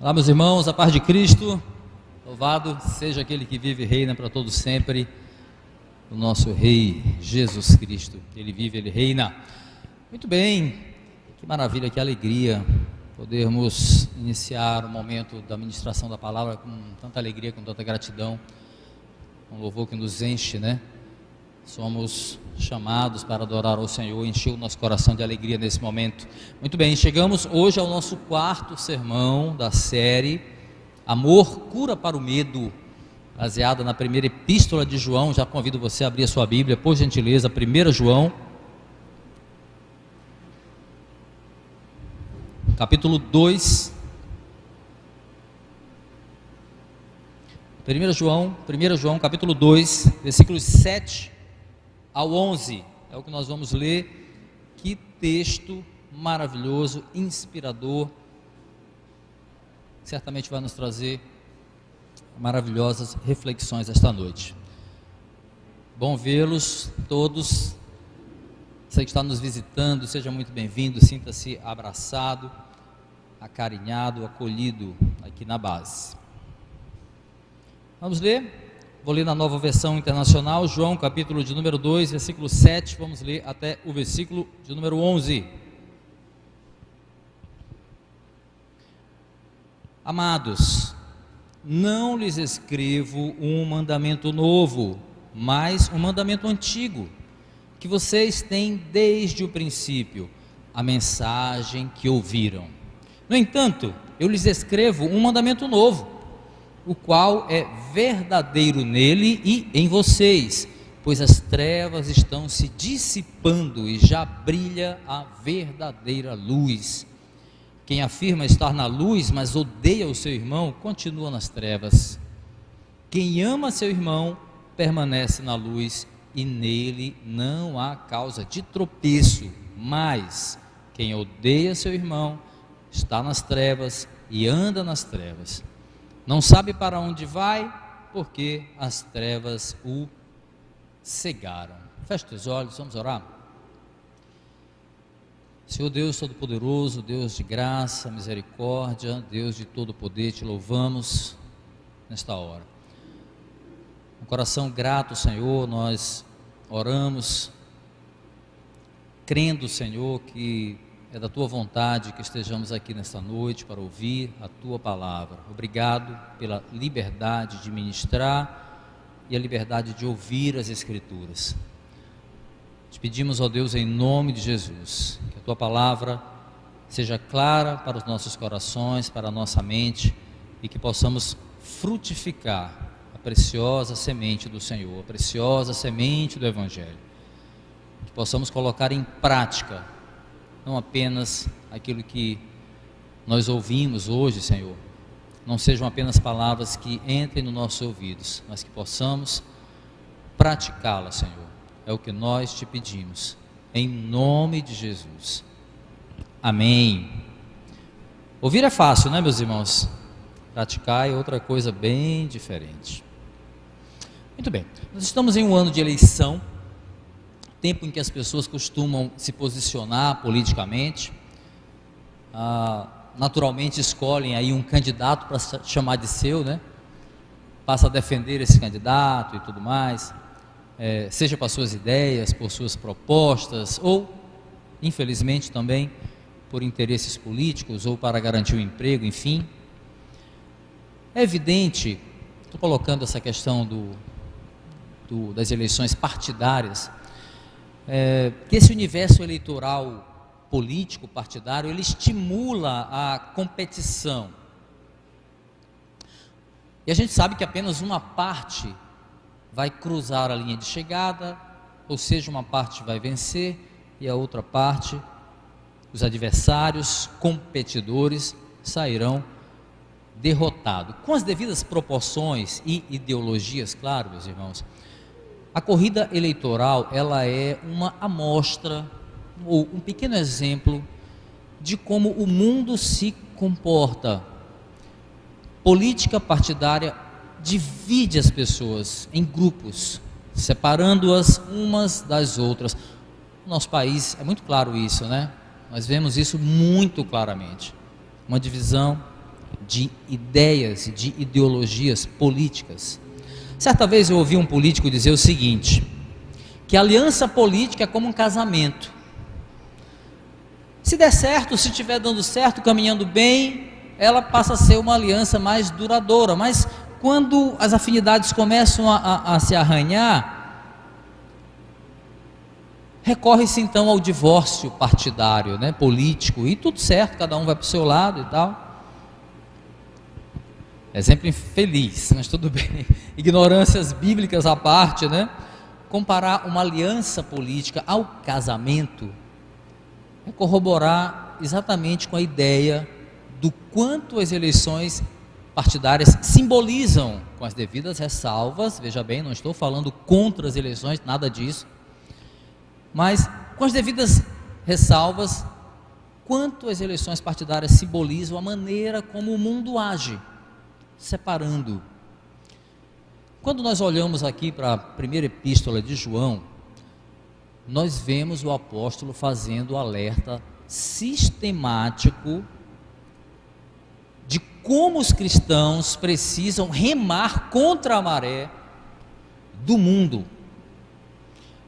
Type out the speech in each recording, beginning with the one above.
Olá, meus irmãos, a paz de Cristo. Louvado seja aquele que vive e reina para todos sempre, o nosso Rei Jesus Cristo. Ele vive, Ele reina. Muito bem, que maravilha, que alegria podermos iniciar o momento da ministração da palavra com tanta alegria, com tanta gratidão, um louvor que nos enche, né? Somos chamados para adorar ao Senhor, encher o nosso coração de alegria nesse momento. Muito bem, chegamos hoje ao nosso quarto sermão da série Amor cura para o medo, baseada na primeira epístola de João. Já convido você a abrir a sua Bíblia, por gentileza, 1 João, capítulo 2. 1 João, capítulo 2, versículos 7 ao 11, é o que nós vamos ler. Que texto maravilhoso, inspirador, certamente vai nos trazer maravilhosas reflexões esta noite. Bom vê-los todos. Você que está nos visitando, seja muito bem-vindo, sinta-se abraçado, acarinhado, acolhido aqui na base. Vamos ler? Vou ler na Nova Versão Internacional, João, capítulo de número 2, versículo 7, vamos ler até o versículo de número 11. Amados, não lhes escrevo um mandamento novo, mas um mandamento antigo, que vocês têm desde o princípio, a mensagem que ouviram. No entanto, eu lhes escrevo um mandamento novo, o qual é verdadeiro nele e em vocês, pois as trevas estão se dissipando e já brilha a verdadeira luz. Quem afirma estar na luz, mas odeia o seu irmão, continua nas trevas. Quem ama seu irmão, permanece na luz, e nele não há causa de tropeço. Mas quem odeia seu irmão, está nas trevas e anda nas trevas. Não sabe para onde vai, porque as trevas o cegaram. Feche os olhos, vamos orar. Senhor Deus Todo-Poderoso, Deus de graça, misericórdia, Deus de todo poder, te louvamos nesta hora. Um coração grato, Senhor, nós oramos, crendo, Senhor, que é da Tua vontade que estejamos aqui nesta noite para ouvir a Tua palavra. Obrigado pela liberdade de ministrar e a liberdade de ouvir as Escrituras. Te pedimos, ó Deus, em nome de Jesus, que a Tua palavra seja clara para os nossos corações, para a nossa mente, e que possamos frutificar a preciosa semente do Senhor, a preciosa semente do Evangelho. Que possamos colocar em prática não apenas aquilo que nós ouvimos hoje, Senhor, não sejam apenas palavras que entrem nos nossos ouvidos, mas que possamos praticá-las, Senhor. É o que nós te pedimos, em nome de Jesus. Amém. Ouvir é fácil, né, meus irmãos? Praticar é outra coisa bem diferente. Muito bem, nós estamos em um ano de eleição, tempo em que as pessoas costumam se posicionar politicamente, naturalmente escolhem aí um candidato para chamar de seu, né? Passa a defender esse candidato e tudo mais, seja por suas ideias, por suas propostas, ou, infelizmente também, por interesses políticos, ou para garantir um emprego, enfim. É evidente, estou colocando essa questão das eleições partidárias, que esse universo eleitoral político partidário, ele estimula a competição, e a gente sabe que apenas uma parte vai cruzar a linha de chegada, ou seja, uma parte vai vencer e a outra parte, os adversários, competidores, sairão derrotados, com as devidas proporções e ideologias, claro, meus irmãos. A corrida eleitoral, ela é uma amostra, ou um pequeno exemplo, de como o mundo se comporta. Política partidária divide as pessoas em grupos, separando-as umas das outras. No nosso país é muito claro isso, né? Nós vemos isso muito claramente. Uma divisão de ideias, de ideologias políticas. Certa vez eu ouvi um político dizer o seguinte, que a aliança política é como um casamento. Se der certo, se estiver dando certo, caminhando bem, ela passa a ser uma aliança mais duradoura, mas quando as afinidades começam a se arranhar, recorre-se então ao divórcio partidário, né, político, e tudo certo, cada um vai para o seu lado e tal. Exemplo infeliz, mas tudo bem, ignorâncias bíblicas à parte, né? Comparar uma aliança política ao casamento é corroborar exatamente com a ideia do quanto as eleições partidárias simbolizam, com as devidas ressalvas, veja bem, não estou falando contra as eleições, nada disso, mas com as devidas ressalvas, quanto as eleições partidárias simbolizam a maneira como o mundo age, separando. Quando nós olhamos aqui para a primeira epístola de João, nós vemos o apóstolo fazendo o alerta sistemático de como os cristãos precisam remar contra a maré do mundo.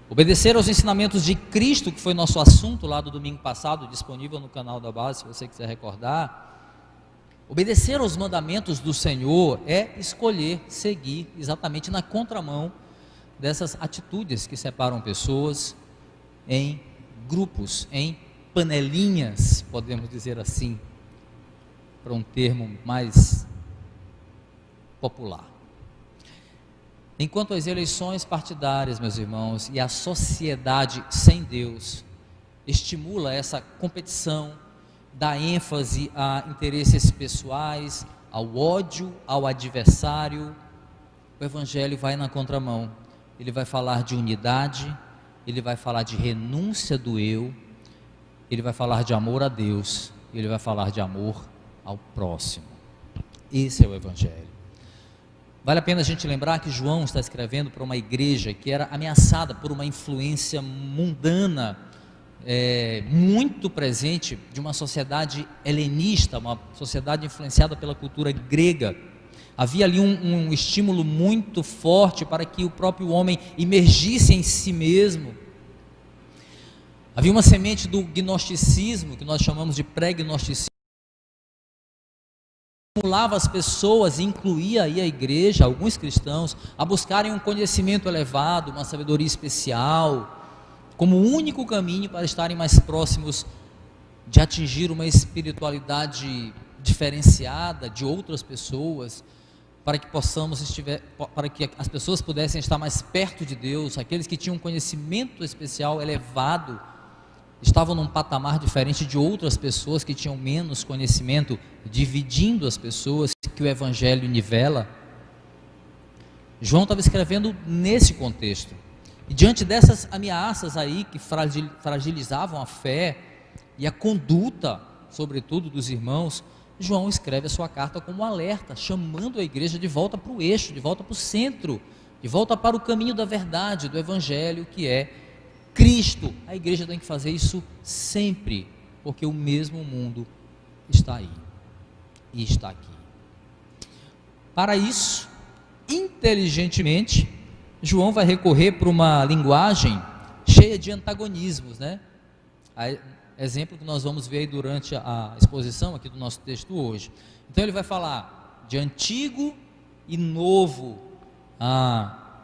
Obedecer aos ensinamentos de Cristo, que foi nosso assunto lá do domingo passado, disponível no canal da base, se você quiser recordar. Obedecer aos mandamentos do Senhor é escolher seguir exatamente na contramão dessas atitudes que separam pessoas em grupos, em panelinhas, podemos dizer assim, para um termo mais popular. Enquanto as eleições partidárias, meus irmãos, e a sociedade sem Deus estimula essa competição, dá ênfase a interesses pessoais, ao ódio, ao adversário, o Evangelho vai na contramão. Ele vai falar de unidade, ele vai falar de renúncia do eu, ele vai falar de amor a Deus, ele vai falar de amor ao próximo. Esse é o Evangelho. Vale a pena a gente lembrar que João está escrevendo para uma igreja que era ameaçada por uma influência mundana, muito presente, de uma sociedade helenista, uma sociedade influenciada pela cultura grega. Havia ali um estímulo muito forte para que o próprio homem imergisse em si mesmo. Havia uma semente do gnosticismo, que nós chamamos de pré-gnosticismo, estimulava as pessoas, incluía aí a igreja, alguns cristãos, a buscarem um conhecimento elevado, uma sabedoria especial, como único caminho para estarem mais próximos de atingir uma espiritualidade diferenciada de outras pessoas, para que para que as pessoas pudessem estar mais perto de Deus. Aqueles que tinham um conhecimento especial elevado estavam num patamar diferente de outras pessoas que tinham menos conhecimento, dividindo as pessoas que o Evangelho nivela. João estava escrevendo nesse contexto, e diante dessas ameaças aí que fragilizavam a fé e a conduta, sobretudo dos irmãos, João escreve a sua carta como um alerta, chamando a igreja de volta para o eixo, de volta para o centro, de volta para o caminho da verdade, do Evangelho, que é Cristo. A igreja tem que fazer isso sempre, porque o mesmo mundo está aí e está aqui. Para isso, inteligentemente, João vai recorrer para uma linguagem cheia de antagonismos, né? Exemplo que nós vamos ver aí durante a exposição aqui do nosso texto hoje. Então ele vai falar de antigo e novo,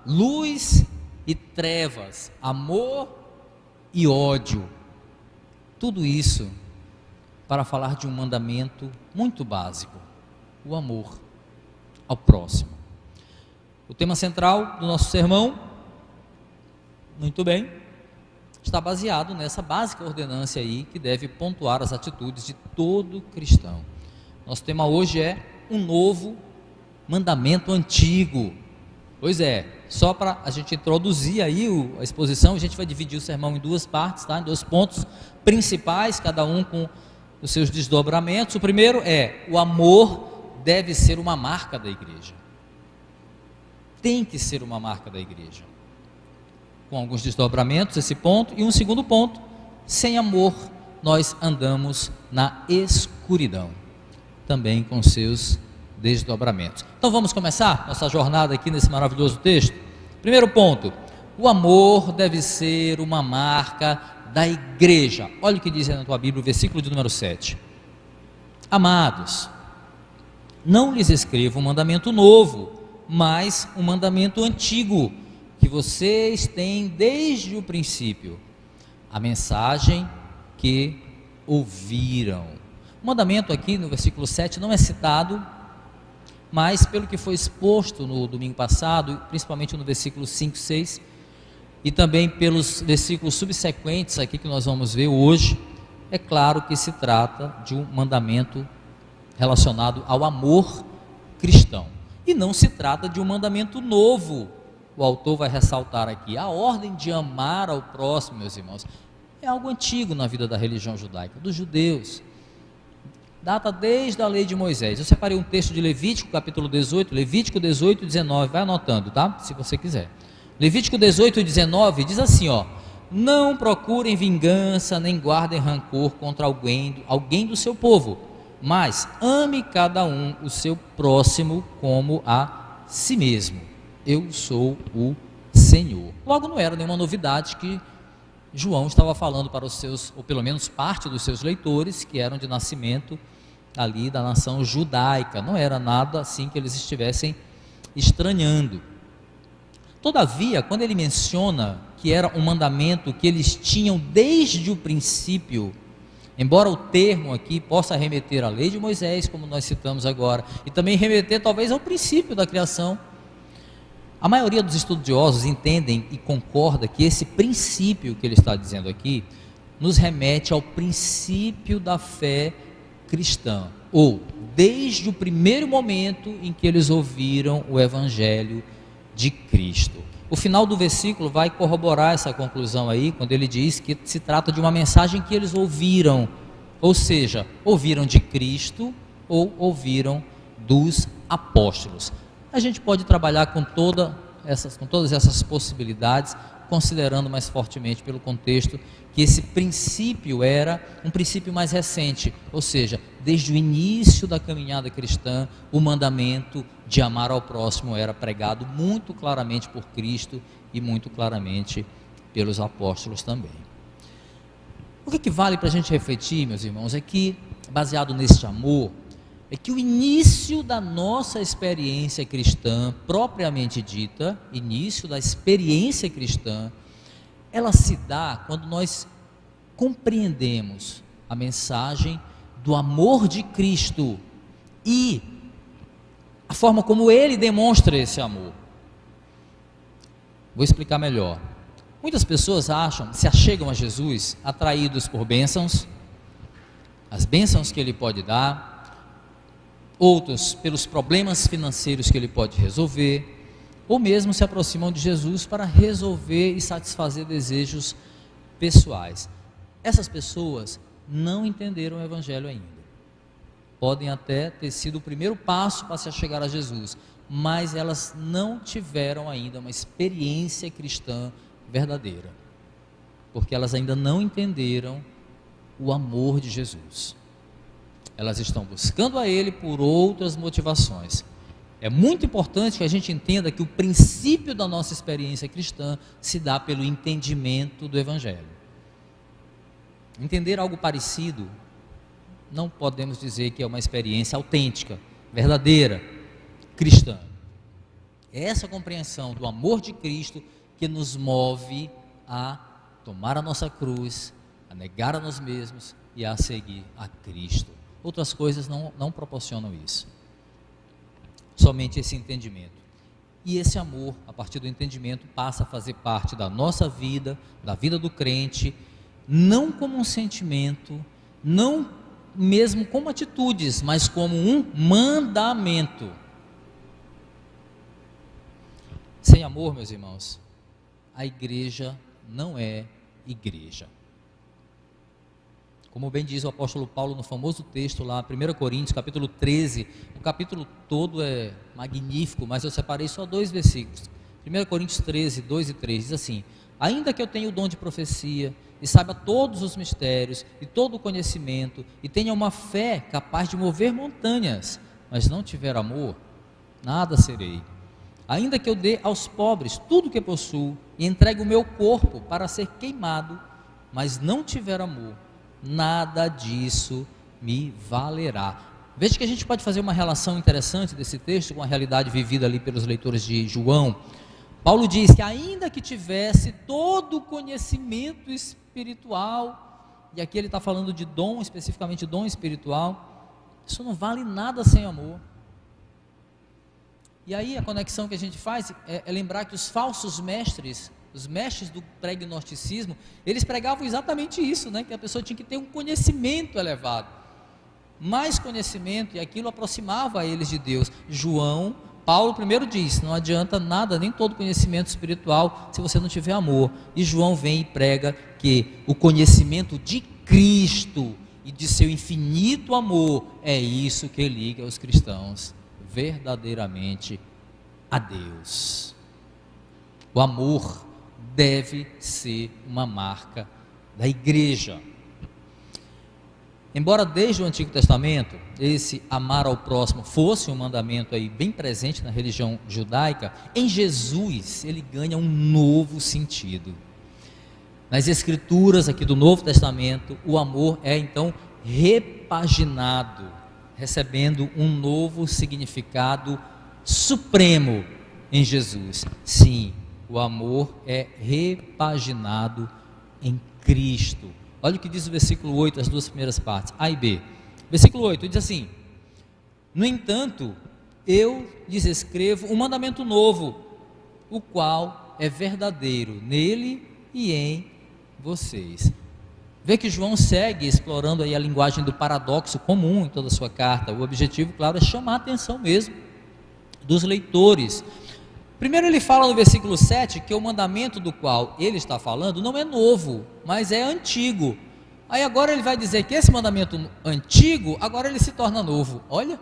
luz e trevas, amor e ódio, tudo isso para falar de um mandamento muito básico, o amor ao próximo. O tema central do nosso sermão, muito bem, está baseado nessa básica ordenança aí, que deve pontuar as atitudes de todo cristão. Nosso tema hoje é um novo mandamento antigo. Pois é, só para a gente introduzir aí a exposição, a gente vai dividir o sermão em duas partes, tá? Em dois pontos principais, cada um com os seus desdobramentos. O primeiro é: o amor deve ser uma marca da igreja. Tem que ser uma marca da igreja. Com alguns desdobramentos, esse ponto. E um segundo ponto: sem amor nós andamos na escuridão. também com seus desdobramentos. Então vamos começar nossa jornada aqui nesse maravilhoso texto? Primeiro ponto: o amor deve ser uma marca da igreja. Olha o que diz aí na tua Bíblia, o versículo de número 7. Amados, não lhes escrevo um mandamento novo, mas um mandamento antigo, que vocês têm desde o princípio, a mensagem que ouviram. O mandamento aqui no versículo 7 não é citado, mas pelo que foi exposto no domingo passado, principalmente no versículo 5, 6, e também pelos versículos subsequentes aqui que nós vamos ver hoje, é claro que se trata de um mandamento relacionado ao amor cristão, e não se trata de um mandamento novo. O autor vai ressaltar aqui, a ordem de amar ao próximo, meus irmãos, é algo antigo na vida da religião judaica, dos judeus, data desde a lei de Moisés. Eu separei um texto de Levítico, capítulo 18, Levítico 18, 19, vai anotando, tá? Se você quiser. Levítico 18, 19, diz assim, ó: não procurem vingança, nem guardem rancor contra alguém do seu povo, mas ame cada um o seu próximo como a si mesmo. Eu sou o Senhor. Logo, não era nenhuma novidade que João estava falando para os seus, ou pelo menos parte dos seus leitores, que eram de nascimento ali da nação judaica. Não era nada assim que eles estivessem estranhando. Todavia, quando ele menciona que era um mandamento que eles tinham desde o princípio, embora o termo aqui possa remeter à lei de Moisés, como nós citamos agora, e também remeter talvez ao princípio da criação, a maioria dos estudiosos entendem e concorda que esse princípio que ele está dizendo aqui nos remete ao princípio da fé cristã, ou desde o primeiro momento em que eles ouviram o evangelho de Cristo. O final do versículo vai corroborar essa conclusão aí, quando ele diz que se trata de uma mensagem que eles ouviram, ou seja, ouviram de Cristo ou ouviram dos apóstolos. A gente pode trabalhar com todas essas possibilidades, considerando mais fortemente pelo contexto que esse princípio era um princípio mais recente, ou seja, desde o início da caminhada cristã, o mandamento de amar ao próximo era pregado muito claramente por Cristo e muito claramente pelos apóstolos também. O que vale para a gente refletir, meus irmãos, é que, baseado neste amor, é que o início da nossa experiência cristã, propriamente dita, início da experiência cristã, ela se dá quando nós compreendemos a mensagem do amor de Cristo e a forma como Ele demonstra esse amor. Vou explicar melhor. Muitas pessoas se achegam a Jesus atraídos por bênçãos, as bênçãos que Ele pode dar, outros pelos problemas financeiros que Ele pode resolver, ou mesmo se aproximam de Jesus para resolver e satisfazer desejos pessoais. Essas pessoas não entenderam o Evangelho ainda. Podem até ter sido o primeiro passo para se achegar a Jesus, mas elas não tiveram ainda uma experiência cristã verdadeira, porque elas ainda não entenderam o amor de Jesus. Elas estão buscando a Ele por outras motivações. É muito importante que a gente entenda que o princípio da nossa experiência cristã se dá pelo entendimento do Evangelho. Entender algo parecido, não podemos dizer que é uma experiência autêntica, verdadeira, cristã. É essa compreensão do amor de Cristo que nos move a tomar a nossa cruz, a negar a nós mesmos e a seguir a Cristo. Outras coisas não proporcionam isso. Somente esse entendimento. E esse amor, a partir do entendimento, passa a fazer parte da nossa vida, da vida do crente, não como um sentimento, não mesmo como atitudes, mas como um mandamento. Sem amor, meus irmãos, a igreja não é igreja. Como bem diz o apóstolo Paulo no famoso texto lá, 1 Coríntios, capítulo 13, o capítulo todo é magnífico, mas eu separei só 2 versículos. 1 Coríntios 13, 2 e 3, diz assim: ainda que eu tenha o dom de profecia e saiba todos os mistérios e todo o conhecimento, e tenha uma fé capaz de mover montanhas, mas não tiver amor, nada serei. Ainda que eu dê aos pobres tudo o que possuo, e entregue o meu corpo para ser queimado, mas não tiver amor, nada disso me valerá. Veja que a gente pode fazer uma relação interessante desse texto com a realidade vivida ali pelos leitores de João. Paulo diz que ainda que tivesse todo o conhecimento espiritual, e aqui ele está falando de dom, especificamente dom espiritual, isso não vale nada sem amor. E aí a conexão que a gente faz é lembrar que os falsos mestres, os mestres do pré-gnosticismo, eles pregavam exatamente isso, né? Que a pessoa tinha que ter um conhecimento elevado, mais conhecimento, e aquilo aproximava eles de Deus. Paulo primeiro diz, não adianta nada, nem todo conhecimento espiritual, se você não tiver amor. E João vem e prega que o conhecimento de Cristo e de seu infinito amor, é isso que liga os cristãos verdadeiramente a Deus. O amor deve ser uma marca da igreja. Embora desde o Antigo Testamento esse amar ao próximo fosse um mandamento aí bem presente na religião judaica, em Jesus ele ganha um novo sentido. Nas escrituras aqui do Novo Testamento, o amor é então repaginado, recebendo um novo significado supremo em Jesus. Sim, o amor é repaginado em Cristo. Olha o que diz o versículo 8, as duas primeiras partes, A e B. Versículo 8 diz assim: no entanto, eu lhes escrevo um mandamento novo, o qual é verdadeiro nele e em vocês. Vê que João segue explorando aí a linguagem do paradoxo comum em toda a sua carta. O objetivo, claro, é chamar a atenção mesmo dos leitores. Primeiro ele fala no versículo 7 que o mandamento do qual ele está falando não é novo, mas é antigo. Aí agora ele vai dizer que esse mandamento antigo, agora ele se torna novo. Olha,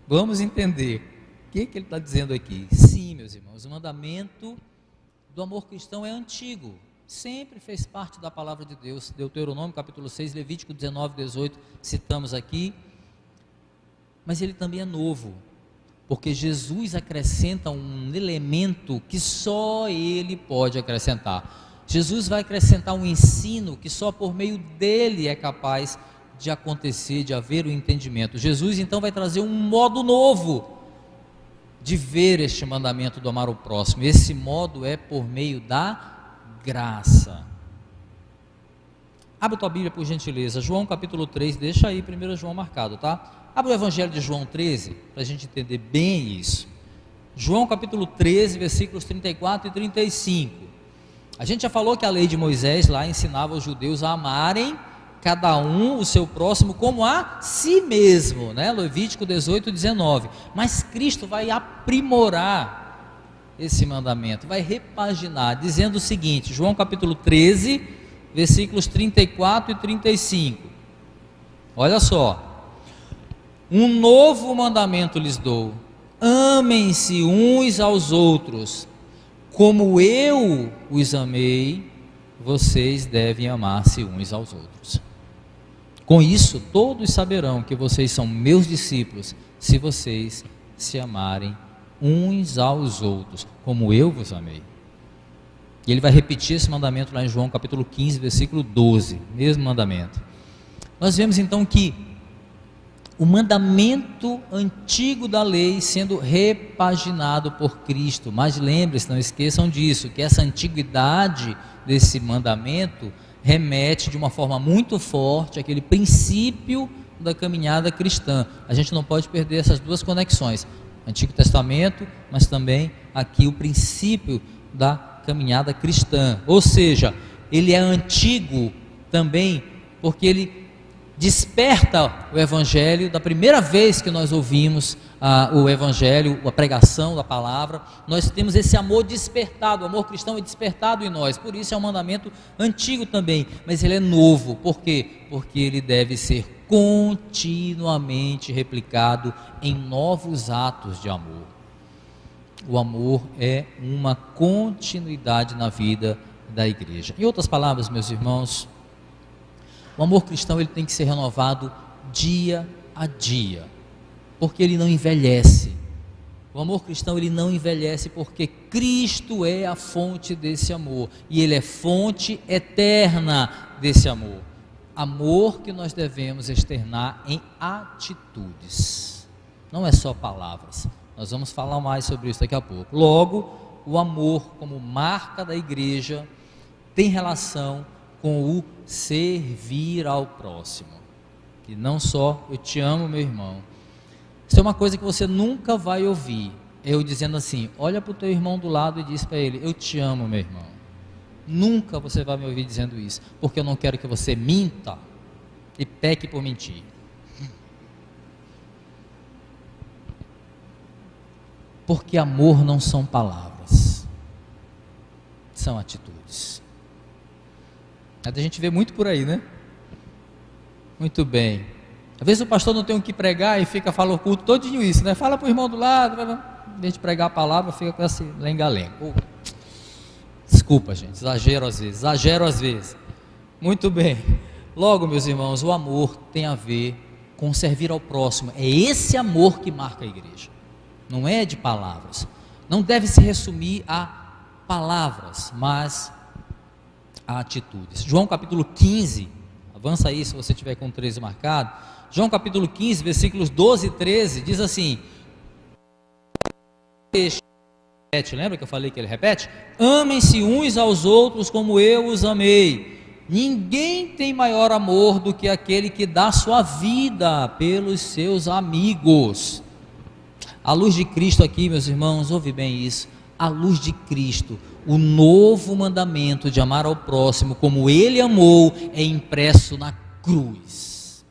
vamos entender o que ele está dizendo aqui. Sim, meus irmãos, o mandamento do amor cristão é antigo, sempre fez parte da palavra de Deus. Deuteronômio capítulo 6, Levítico 19, 18, citamos aqui, mas ele também é novo, porque Jesus acrescenta um elemento que só ele pode acrescentar. Jesus vai acrescentar um ensino que só por meio dele é capaz de acontecer, de haver o entendimento. Jesus então vai trazer um modo novo de ver este mandamento do amar o próximo. Esse modo é por meio da graça. Abre tua Bíblia por gentileza, João capítulo 3, deixa aí 1 João marcado, tá? Abre o Evangelho de João 13, para a gente entender bem isso. João capítulo 13, versículos 34 e 35. A gente já falou que a lei de Moisés lá ensinava os judeus a amarem cada um o seu próximo como a si mesmo, né? Levítico 18, 19. Mas Cristo vai aprimorar esse mandamento, vai repaginar, dizendo o seguinte, João capítulo 13, versículos 34 e 35. Olha só. Um novo mandamento lhes dou: amem-se uns aos outros, como eu os amei, vocês devem amar-se uns aos outros. Com isso, todos saberão que vocês são meus discípulos, se vocês se amarem uns aos outros, como eu vos amei. E ele vai repetir esse mandamento lá em João capítulo 15, versículo 12, mesmo mandamento. Nós vemos então que o mandamento antigo da lei sendo repaginado por Cristo, mas lembre-se, não esqueçam disso, que essa antiguidade desse mandamento remete de uma forma muito forte àquele princípio da caminhada cristã. A gente não pode perder essas duas conexões, Antigo Testamento, mas também aqui o princípio da caminhada cristã, ou seja, ele é antigo também porque ele desperta o Evangelho. Da primeira vez que nós ouvimos o Evangelho, a pregação da palavra, nós temos esse amor despertado, o amor cristão é despertado em nós, por isso é um mandamento antigo também, mas ele é novo. Por quê? Porque ele deve ser continuamente replicado em novos atos de amor. O amor é uma continuidade na vida da igreja. Em outras palavras, meus irmãos, o amor cristão ele tem que ser renovado dia a dia, porque ele não envelhece. O amor cristão ele não envelhece porque Cristo é a fonte desse amor e ele é fonte eterna desse amor. Amor que nós devemos externar em atitudes, não é só palavras. Nós vamos falar mais sobre isso daqui a pouco. Logo, o amor como marca da igreja tem relação com o servir ao próximo, e não só eu te amo, meu irmão. Isso é uma coisa que você nunca vai ouvir, eu dizendo assim: olha para o teu irmão do lado e diz para ele: eu te amo, meu irmão. Nunca você vai me ouvir dizendo isso, porque eu não quero que você minta e peque por mentir. Porque amor não são palavras, são atitudes. A gente vê muito por aí, né? Muito bem. Às vezes o pastor não tem o que pregar e fica falando o culto todinho isso, né? Fala para o irmão do lado, em vez de pregar a palavra, fica com esse lenga-lenga. Desculpa, gente, exagero às vezes. Muito bem. Logo, meus irmãos, o amor tem a ver com servir ao próximo. É esse amor que marca a igreja, não é de palavras. Não deve se resumir a palavras, mas a atitudes. João capítulo 15, avança aí se você tiver com 13 marcado. João capítulo 15, versículos 12 e 13, diz assim: lembra que eu falei que ele repete? Amem-se uns aos outros como eu os amei. Ninguém tem maior amor do que aquele que dá sua vida pelos seus amigos. À luz de Cristo aqui, meus irmãos, ouve bem isso. À luz de Cristo, o novo mandamento de amar ao próximo como ele amou é impresso na cruz.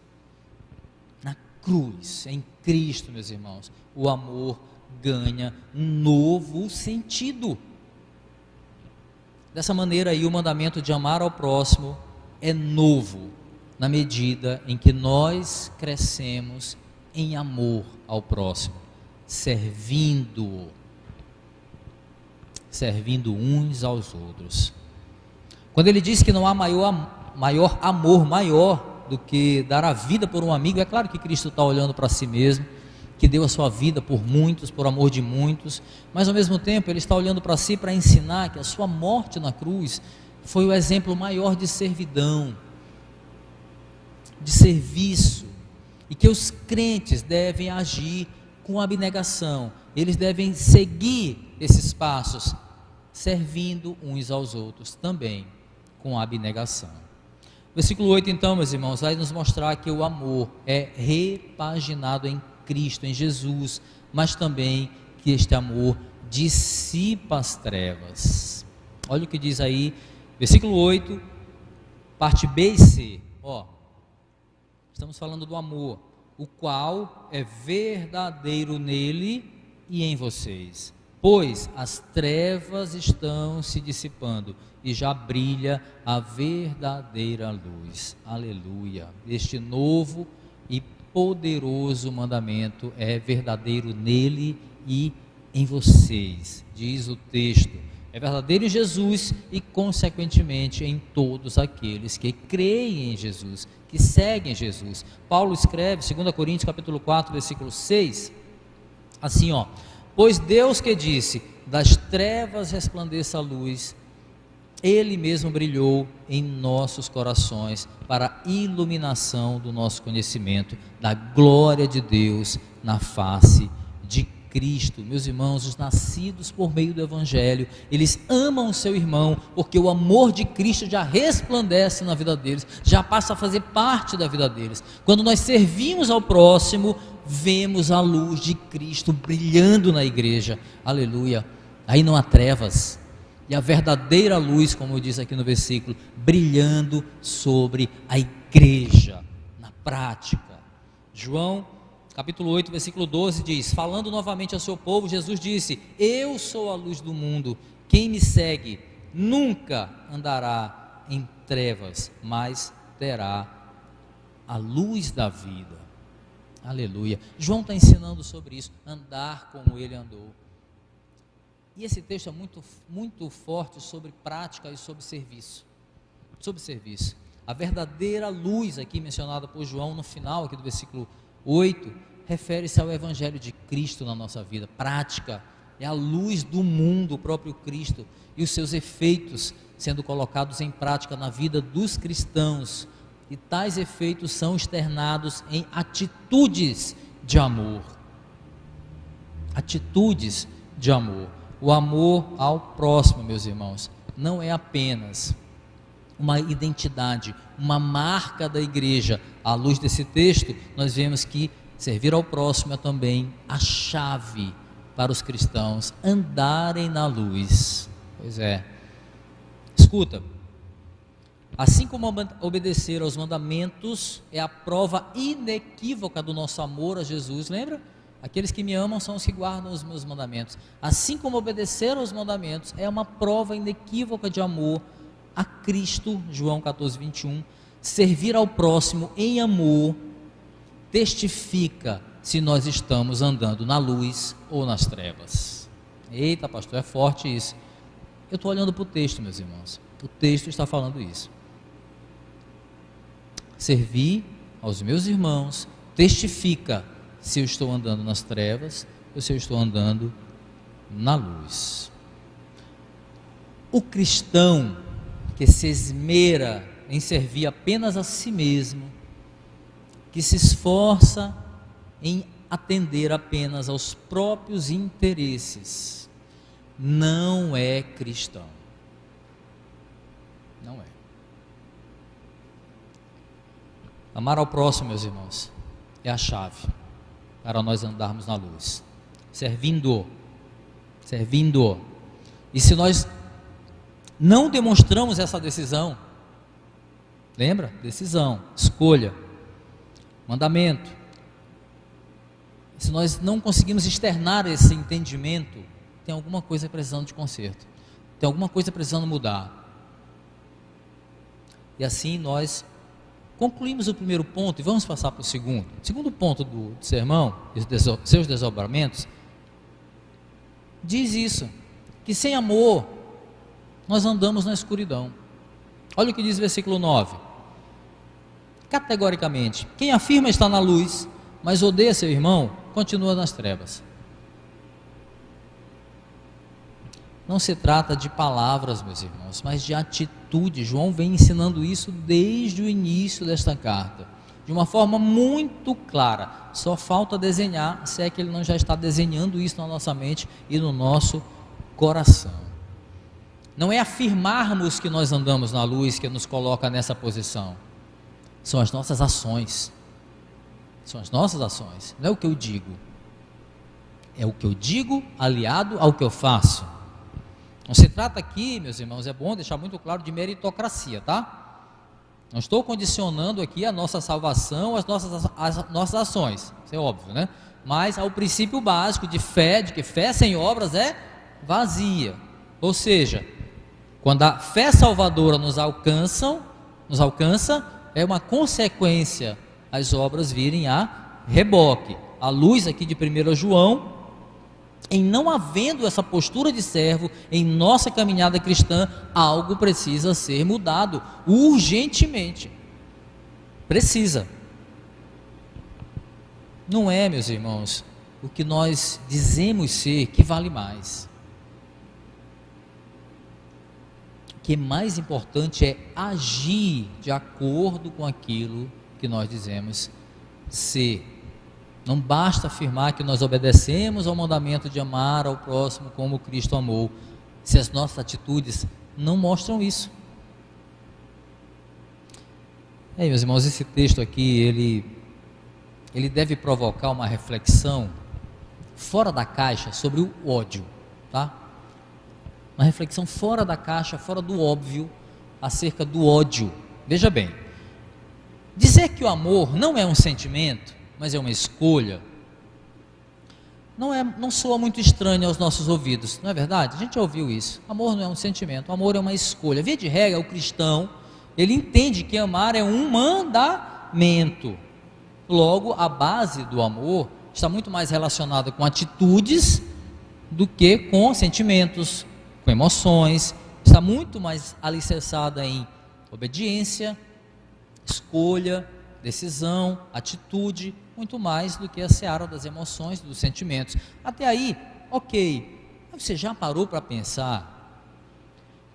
Na cruz, em Cristo, meus irmãos, o amor ganha um novo sentido. Dessa maneira aí, o mandamento de amar ao próximo é novo, na medida em que nós crescemos em amor ao próximo, servindo uns aos outros. Quando ele diz que não há maior amor maior do que dar a vida por um amigo, é claro que Cristo está olhando para si mesmo, que deu a sua vida por muitos, por amor de muitos, mas ao mesmo tempo ele está olhando para si para ensinar que a sua morte na cruz foi o exemplo maior de servidão, de serviço, e que os crentes devem agir com abnegação, eles devem seguir esses passos, servindo uns aos outros também com abnegação. Versículo 8 então, meus irmãos, vai nos mostrar que o amor é repaginado em Cristo, em Jesus, mas também que este amor dissipa as trevas. Olha o que diz aí, versículo 8, parte B e C, estamos falando do amor, o qual é verdadeiro nele e em vocês, pois as trevas estão se dissipando e já brilha a verdadeira luz. Aleluia. Este novo e poderoso mandamento é verdadeiro nele e em vocês, diz o texto. É verdadeiro em Jesus e consequentemente em todos aqueles que creem em Jesus, que seguem Jesus. Paulo escreve, 2 Coríntios capítulo 4, versículo 6, assim pois Deus que disse, das trevas resplandeça a luz, Ele mesmo brilhou em nossos corações para a iluminação do nosso conhecimento, da glória de Deus na face de Cristo. Meus irmãos, os nascidos por meio do Evangelho, eles amam o seu irmão, porque o amor de Cristo já resplandece na vida deles, já passa a fazer parte da vida deles. Quando nós servimos ao próximo, vemos a luz de Cristo brilhando na igreja, aleluia, aí não há trevas, e a verdadeira luz, como diz aqui no versículo, brilhando sobre a igreja, na prática. João capítulo 8, versículo 12 diz, falando novamente ao seu povo, Jesus disse, eu sou a luz do mundo, quem me segue nunca andará em trevas, mas terá a luz da vida. Aleluia. João está ensinando sobre isso, andar como ele andou. E esse texto é muito forte sobre prática e sobre serviço. Sobre serviço. A verdadeira luz aqui mencionada por João no final aqui do versículo 8, refere-se ao Evangelho de Cristo na nossa vida. Prática é a luz do mundo, o próprio Cristo, e os seus efeitos sendo colocados em prática na vida dos cristãos. E tais efeitos são externados em atitudes de amor. Atitudes de amor. O amor ao próximo, meus irmãos, não é apenas uma identidade, uma marca da igreja. À luz desse texto, nós vemos que servir ao próximo é também a chave para os cristãos andarem na luz. Pois é. Escuta, assim como obedecer aos mandamentos é a prova inequívoca do nosso amor a Jesus, lembra? Aqueles que me amam são os que guardam os meus mandamentos. Assim como obedecer aos mandamentos é uma prova inequívoca de amor a Cristo, João 14, 21, servir ao próximo em amor testifica se nós estamos andando na luz ou nas trevas. Eita, pastor, é forte isso. Eu estou olhando para o texto, meus irmãos. O texto está falando isso. Servir aos meus irmãos testifica se eu estou andando nas trevas ou se eu estou andando na luz. O cristão que se esmera em servir apenas a si mesmo, que se esforça em atender apenas aos próprios interesses, não é cristão. Não é. Amar ao próximo, meus irmãos, é a chave para nós andarmos na luz, servindo. E se nós não demonstramos essa decisão, lembra? Decisão, escolha, mandamento. Se nós não conseguimos externar esse entendimento, tem alguma coisa precisando de conserto, tem alguma coisa precisando mudar. E assim nós concluímos o primeiro ponto e vamos passar para o segundo. O segundo ponto do sermão, seus desdobramentos, diz isso, que sem amor nós andamos na escuridão. Olha o que diz o versículo 9. Categoricamente, quem afirma estar na luz, mas odeia seu irmão, continua nas trevas. Não se trata de palavras, meus irmãos, mas de atitude. João vem ensinando isso desde o início desta carta, de uma forma muito clara. Só falta desenhar, se é que ele não já está desenhando isso na nossa mente e no nosso coração. Não é afirmarmos que nós andamos na luz que nos coloca nessa posição, são as nossas ações. São as nossas ações, não é o que eu digo, é o que eu digo aliado ao que eu faço. Não se trata aqui, meus irmãos, é bom deixar muito claro, de meritocracia, tá? Não estou condicionando aqui a nossa salvação às nossas ações, isso é óbvio, né? Mas ao princípio básico de fé, de que fé sem obras é vazia. Ou seja, quando a fé salvadora nos alcança, é uma consequência as obras virem a reboque. A luz aqui de 1 João, em não havendo essa postura de servo em nossa caminhada cristã, algo precisa ser mudado, urgentemente. Precisa. Não é, meus irmãos, o que nós dizemos ser que vale mais. O que é mais importante é agir de acordo com aquilo que nós dizemos ser. Não basta afirmar que nós obedecemos ao mandamento de amar ao próximo como Cristo amou, se as nossas atitudes não mostram isso. Meus irmãos, esse texto aqui, ele deve provocar uma reflexão fora da caixa sobre o ódio, tá? Uma reflexão fora da caixa, fora do óbvio, acerca do ódio. Veja bem, dizer que o amor não é um sentimento, mas é uma escolha, não soa muito estranho aos nossos ouvidos, não é verdade? A gente já ouviu isso. Amor não é um sentimento, amor é uma escolha. Via de regra, o cristão, ele entende que amar é um mandamento. Logo, a base do amor está muito mais relacionada com atitudes do que com sentimentos, com emoções. Está muito mais alicerçada em obediência, escolha, decisão, atitude, muito mais do que a seara das emoções, dos sentimentos. Até aí, ok. Mas você já parou para pensar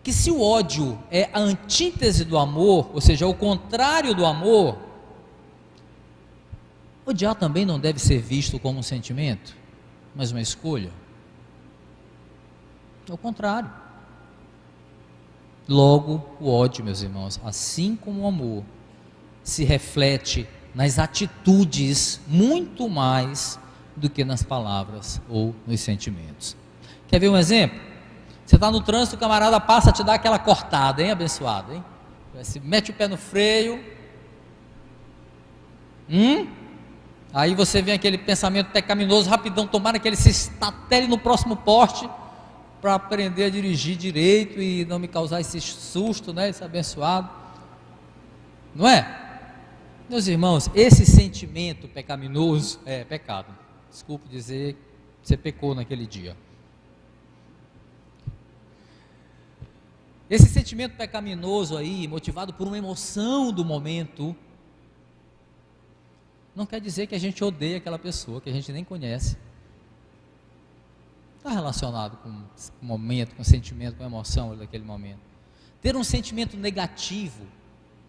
que se o ódio é a antítese do amor, ou seja, o contrário do amor, odiar também não deve ser visto como um sentimento, mas uma escolha? É o contrário. Logo, o ódio, meus irmãos, assim como o amor, se reflete nas atitudes muito mais do que nas palavras ou nos sentimentos. Quer ver um exemplo? Você está no trânsito, o camarada passa a te dar aquela cortada, hein, abençoado, hein? Você mete o pé no freio, aí você vem aquele pensamento pecaminoso, rapidão, tomara que ele se estatele no próximo poste, para aprender a dirigir direito e não me causar esse susto, né, esse abençoado, não é? Meus irmãos, esse sentimento pecaminoso é pecado, desculpe dizer que você pecou naquele dia. Esse sentimento pecaminoso aí, motivado por uma emoção do momento, não quer dizer que a gente odeia aquela pessoa que a gente nem conhece. Está relacionado com o momento, com o sentimento, com a emoção daquele momento. Ter um sentimento negativo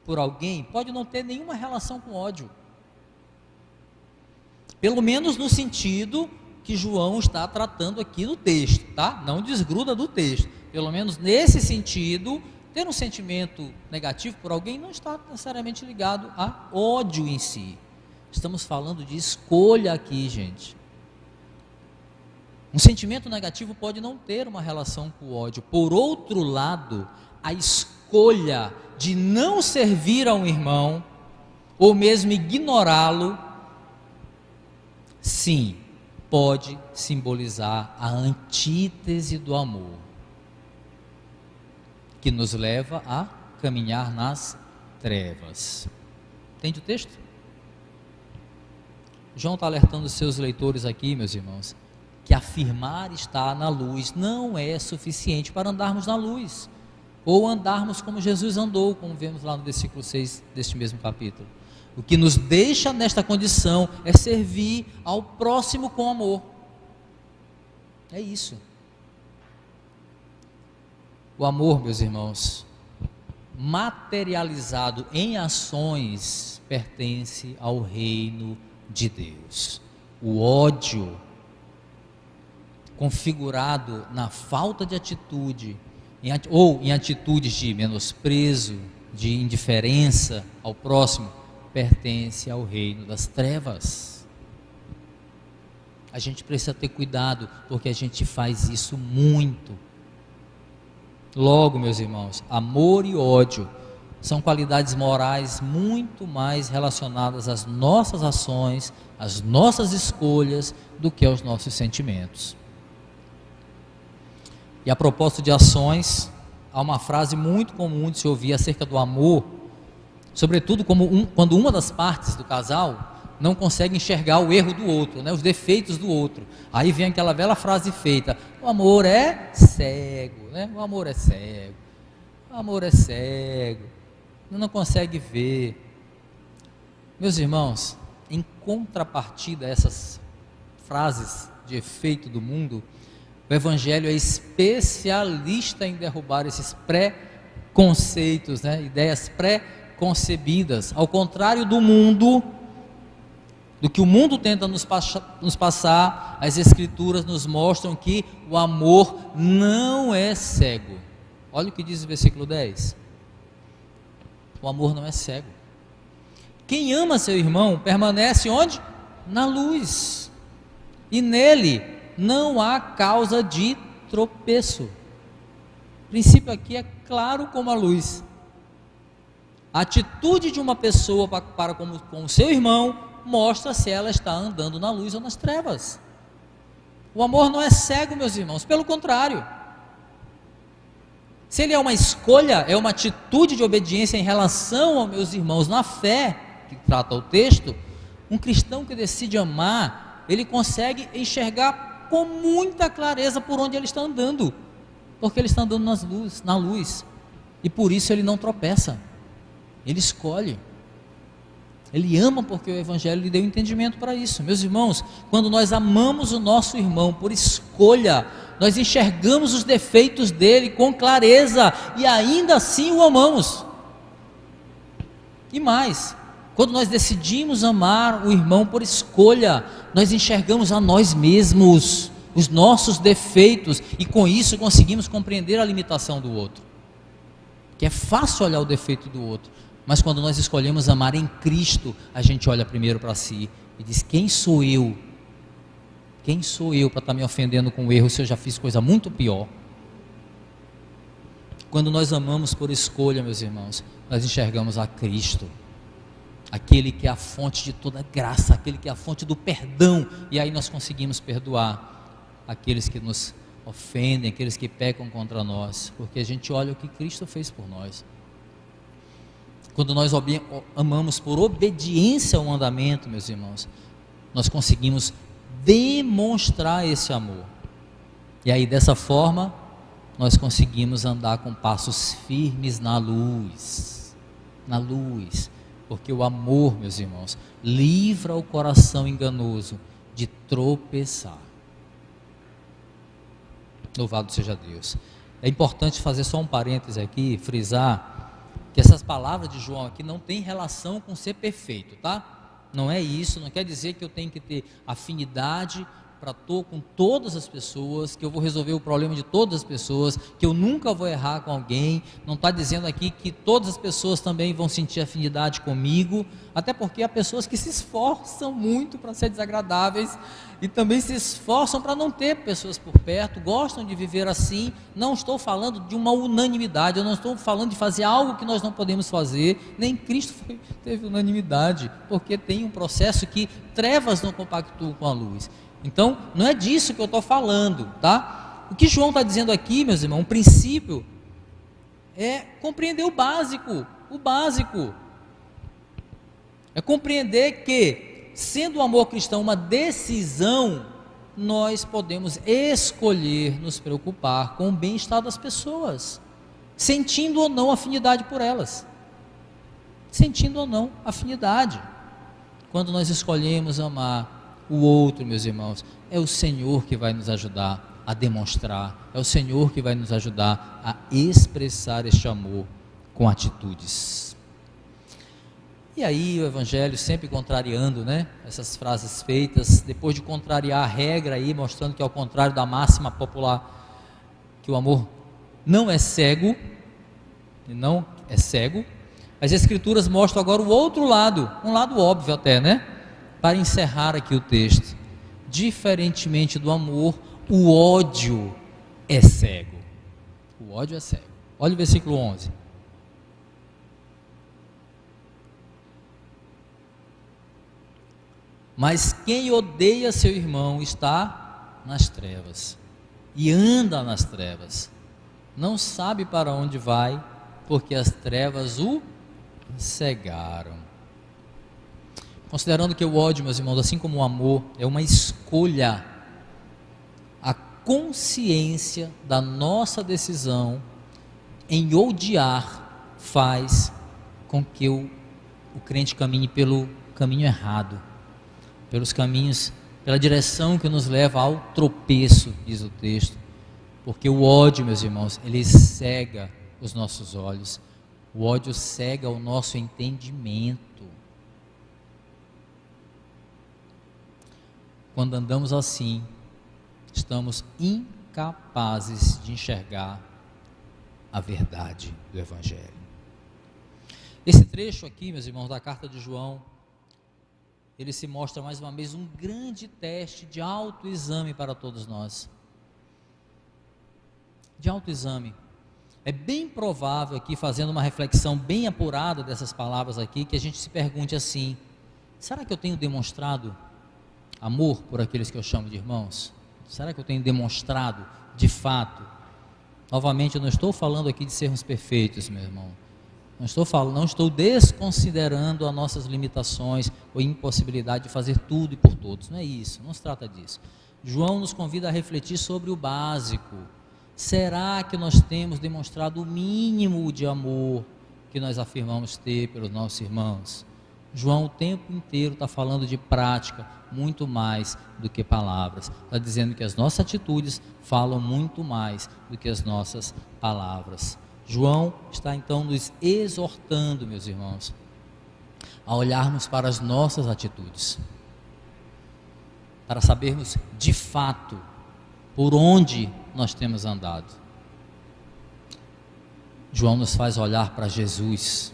por alguém pode não ter nenhuma relação com ódio. Pelo menos no sentido que João está tratando aqui no texto, tá? Não desgruda do texto. Pelo menos nesse sentido, ter um sentimento negativo por alguém não está necessariamente ligado a ódio em si. Estamos falando de escolha aqui, gente. Um sentimento negativo pode não ter uma relação com o ódio. Por outro lado, a escolha de não servir a um irmão, ou mesmo ignorá-lo, sim, pode simbolizar a antítese do amor, que nos leva a caminhar nas trevas. Entende o texto? João está alertando os seus leitores aqui, meus irmãos, que afirmar estar na luz não é suficiente para andarmos na luz, ou andarmos como Jesus andou, como vemos lá no versículo 6 deste mesmo capítulo. O que nos deixa nesta condição é servir ao próximo com amor. É isso. O amor, meus irmãos, materializado em ações, pertence ao reino de Deus. O ódio, configurado na falta de atitude, ou em atitudes de menosprezo, de indiferença ao próximo, pertence ao reino das trevas. A gente precisa ter cuidado, porque a gente faz isso muito. Logo, meus irmãos, amor e ódio são qualidades morais muito mais relacionadas às nossas ações, às nossas escolhas, do que aos nossos sentimentos. E a propósito de ações, há uma frase muito comum de se ouvir acerca do amor, sobretudo quando uma das partes do casal não consegue enxergar o erro do outro, né, os defeitos do outro. Aí vem aquela velha frase feita: o amor é cego, né? O amor é cego, o amor é cego, não consegue ver. Meus irmãos, em contrapartida a essas frases de efeito do mundo, o Evangelho é especialista em derrubar esses pré-conceitos, né? Ideias pré-concebidas. Ao contrário do mundo, do que o mundo tenta nos passar, as Escrituras nos mostram que o amor não é cego. Olha o que diz o versículo 10. O amor não é cego. Quem ama seu irmão permanece onde? Na luz. E nele não há causa de tropeço. O princípio aqui é claro como a luz. A atitude de uma pessoa para com o seu irmão mostra se ela está andando na luz ou nas trevas. O amor não é cego, meus irmãos, pelo contrário. Se ele é uma escolha, é uma atitude de obediência em relação aos meus irmãos na fé, que trata o texto, um cristão que decide amar, ele consegue enxergar com muita clareza por onde ele está andando, porque ele está andando na luz, e por isso ele não tropeça, ele escolhe, ele ama porque o Evangelho lhe deu entendimento para isso. Meus irmãos, quando nós amamos o nosso irmão por escolha, nós enxergamos os defeitos dele com clareza, e ainda assim o amamos. E mais, quando nós decidimos amar o irmão por escolha, nós enxergamos a nós mesmos, os nossos defeitos, e com isso conseguimos compreender a limitação do outro, que é fácil olhar o defeito do outro, mas quando nós escolhemos amar em Cristo, a gente olha primeiro para si e diz: quem sou eu? Quem sou eu para estar me ofendendo com o erro se eu já fiz coisa muito pior? Quando nós amamos por escolha, meus irmãos, nós enxergamos a Cristo, aquele que é a fonte de toda graça, aquele que é a fonte do perdão, e aí nós conseguimos perdoar aqueles que nos ofendem, aqueles que pecam contra nós, porque a gente olha o que Cristo fez por nós. Quando nós amamos por obediência ao mandamento, meus irmãos, nós conseguimos demonstrar esse amor, e aí dessa forma nós conseguimos andar com passos firmes na luz, porque o amor, meus irmãos, livra o coração enganoso de tropeçar. Louvado seja Deus. É importante fazer só um parêntese aqui, frisar que essas palavras de João aqui não tem relação com ser perfeito, tá? Não é isso, não quer dizer que eu tenho que ter afinidade com todas as pessoas, que eu vou resolver o problema de todas as pessoas, que eu nunca vou errar com alguém. Não está dizendo aqui que todas as pessoas também vão sentir afinidade comigo, até porque há pessoas que se esforçam muito para ser desagradáveis, e também se esforçam para não ter pessoas por perto, gostam de viver assim. Não estou falando de uma unanimidade, eu não estou falando de fazer algo que nós não podemos fazer, nem Cristo teve unanimidade, porque tem um processo que trevas não compactuam com a luz. Então, não é disso que eu estou falando, tá? O que João está dizendo aqui, meus irmãos, um princípio, é compreender o básico, é compreender que, sendo o amor cristão uma decisão, nós podemos escolher nos preocupar com o bem-estar das pessoas, sentindo ou não afinidade por elas, quando nós escolhemos amar o outro, meus irmãos, é o Senhor que vai nos ajudar a demonstrar, é o Senhor que vai nos ajudar a expressar este amor com atitudes. E aí o Evangelho sempre contrariando, né, essas frases feitas, depois de contrariar a regra aí, mostrando que ao contrário da máxima popular, que o amor não é cego, as Escrituras mostram agora o outro lado, um lado óbvio até, né? Para encerrar aqui o texto: diferentemente do amor, o ódio é cego. Olha o versículo 11. Mas quem odeia seu irmão está nas trevas, e anda nas trevas, não sabe para onde vai, porque as trevas o cegaram. Considerando que o ódio, meus irmãos, assim como o amor, é uma escolha, a consciência da nossa decisão em odiar faz com que o crente caminhe pelo caminho errado, pela direção que nos leva ao tropeço, diz o texto, porque o ódio, meus irmãos, ele cega os nossos olhos, o ódio cega o nosso entendimento. Quando andamos assim, estamos incapazes de enxergar a verdade do Evangelho. Esse trecho aqui, meus irmãos, da carta de João, ele se mostra mais uma vez um grande teste de autoexame para todos nós. É bem provável aqui, fazendo uma reflexão bem apurada dessas palavras aqui, que a gente se pergunte assim: será que eu tenho demonstrado amor por aqueles que eu chamo de irmãos? Será que eu tenho demonstrado de fato? Novamente, eu não estou falando aqui de sermos perfeitos, meu irmão. Não estou desconsiderando as nossas limitações ou impossibilidade de fazer tudo e por todos. Não é isso, não se trata disso. João nos convida a refletir sobre o básico. Será que nós temos demonstrado o mínimo de amor que nós afirmamos ter pelos nossos irmãos? João o tempo inteiro está falando de prática, muito mais do que palavras. Está dizendo que as nossas atitudes falam muito mais do que as nossas palavras. João está então nos exortando, meus irmãos, a olharmos para as nossas atitudes, para sabermos de fato por onde nós temos andado. João nos faz olhar para Jesus,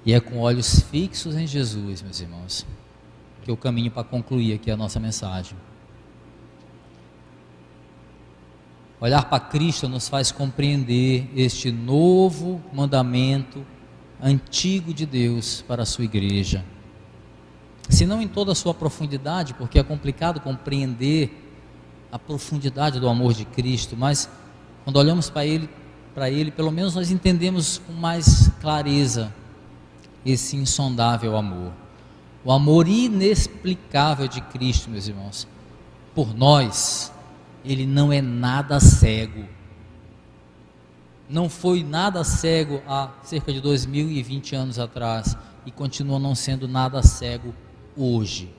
e é com olhos fixos em Jesus, meus irmãos, que eu caminho para concluir aqui a nossa mensagem. Olhar para Cristo nos faz compreender este novo mandamento antigo de Deus para a sua igreja. Se não em toda a sua profundidade, porque é complicado compreender a profundidade do amor de Cristo, mas quando olhamos para Ele, pelo menos nós entendemos com mais clareza esse insondável amor. O amor inexplicável de Cristo, meus irmãos, por nós. Ele não é nada cego, não foi nada cego há cerca de 2020 anos atrás e continua não sendo nada cego hoje.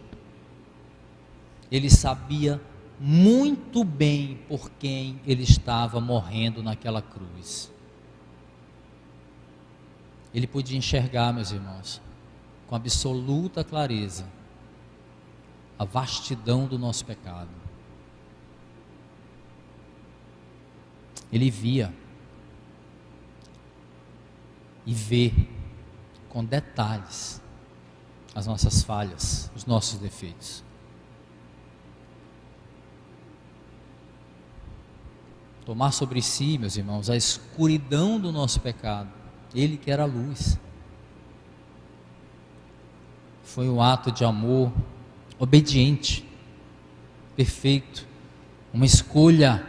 Ele sabia muito bem por quem ele estava morrendo naquela cruz. Ele podia enxergar, meus irmãos, com absoluta clareza, a vastidão do nosso pecado. Ele via e vê com detalhes as nossas falhas, os nossos defeitos. Tomar sobre si, meus irmãos, a escuridão do nosso pecado. Ele que era a luz. Foi um ato de amor obediente, perfeito, uma escolha.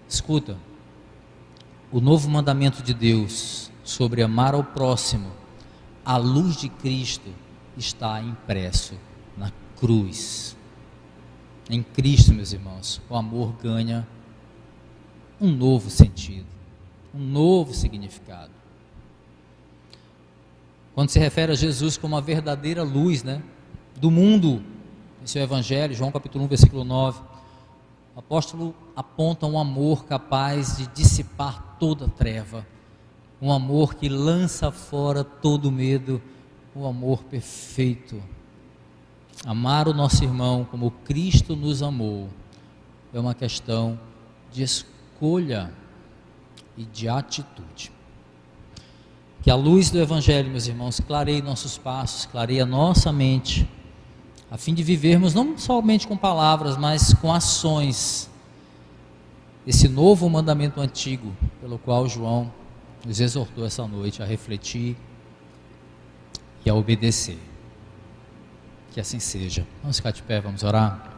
Escuta, o novo mandamento de Deus sobre amar ao próximo, a luz de Cristo está impresso na cruz. Em Cristo, meus irmãos, o amor ganha um novo sentido, um novo significado. Quando se refere a Jesus como a verdadeira luz, do mundo, em seu Evangelho, João capítulo 1, versículo 9, o apóstolo aponta um amor capaz de dissipar toda treva, um amor que lança fora todo medo, um amor perfeito. Amar o nosso irmão como Cristo nos amou é uma questão de escolha e de atitude. Que a luz do Evangelho, meus irmãos, clareie nossos passos, clareie a nossa mente, a fim de vivermos não somente com palavras, mas com ações, esse novo mandamento antigo, pelo qual João nos exortou essa noite a refletir e a obedecer. Que assim seja. Vamos ficar de pé, vamos orar.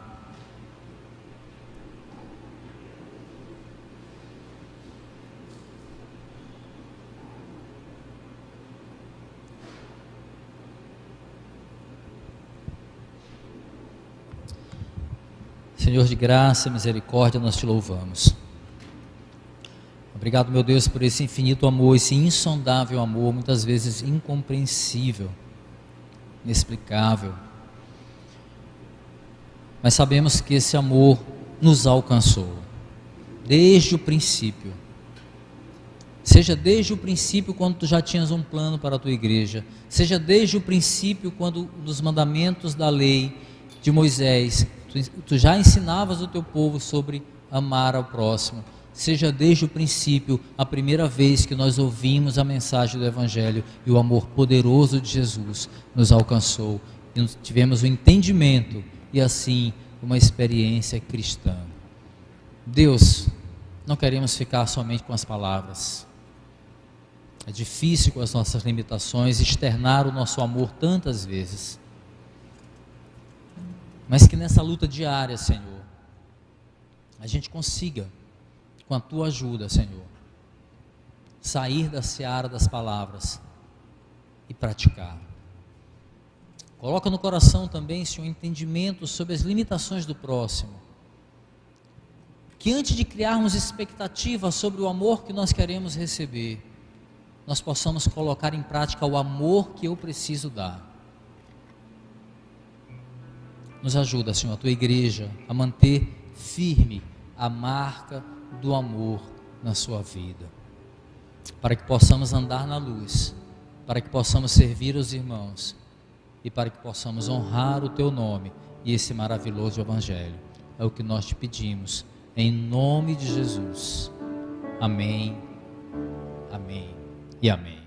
Senhor de graça e misericórdia, nós te louvamos. Obrigado, meu Deus, por esse infinito amor, esse insondável amor, muitas vezes incompreensível, inexplicável. Mas sabemos que esse amor nos alcançou, desde o princípio. Seja desde o princípio, quando tu já tinhas um plano para a tua igreja, seja desde o princípio, quando nos mandamentos da lei de Moisés, tu já ensinavas o teu povo sobre amar ao próximo, seja desde o princípio, a primeira vez que nós ouvimos a mensagem do Evangelho e o amor poderoso de Jesus nos alcançou, e tivemos o entendimento e assim uma experiência cristã. Deus, não queremos ficar somente com as palavras. É difícil com as nossas limitações externar o nosso amor tantas vezes, mas que nessa luta diária, Senhor, a gente consiga, com a Tua ajuda, Senhor, sair da seara das palavras e praticar. Coloca no coração também, Senhor, entendimento sobre as limitações do próximo. Que antes de criarmos expectativas sobre o amor que nós queremos receber, nós possamos colocar em prática o amor que eu preciso dar. Nos ajuda, Senhor, a tua igreja a manter firme a marca do amor na sua vida, para que possamos andar na luz, para que possamos servir os irmãos e para que possamos honrar o teu nome e esse maravilhoso evangelho. É o que nós te pedimos, em nome de Jesus. Amém, amém e amém.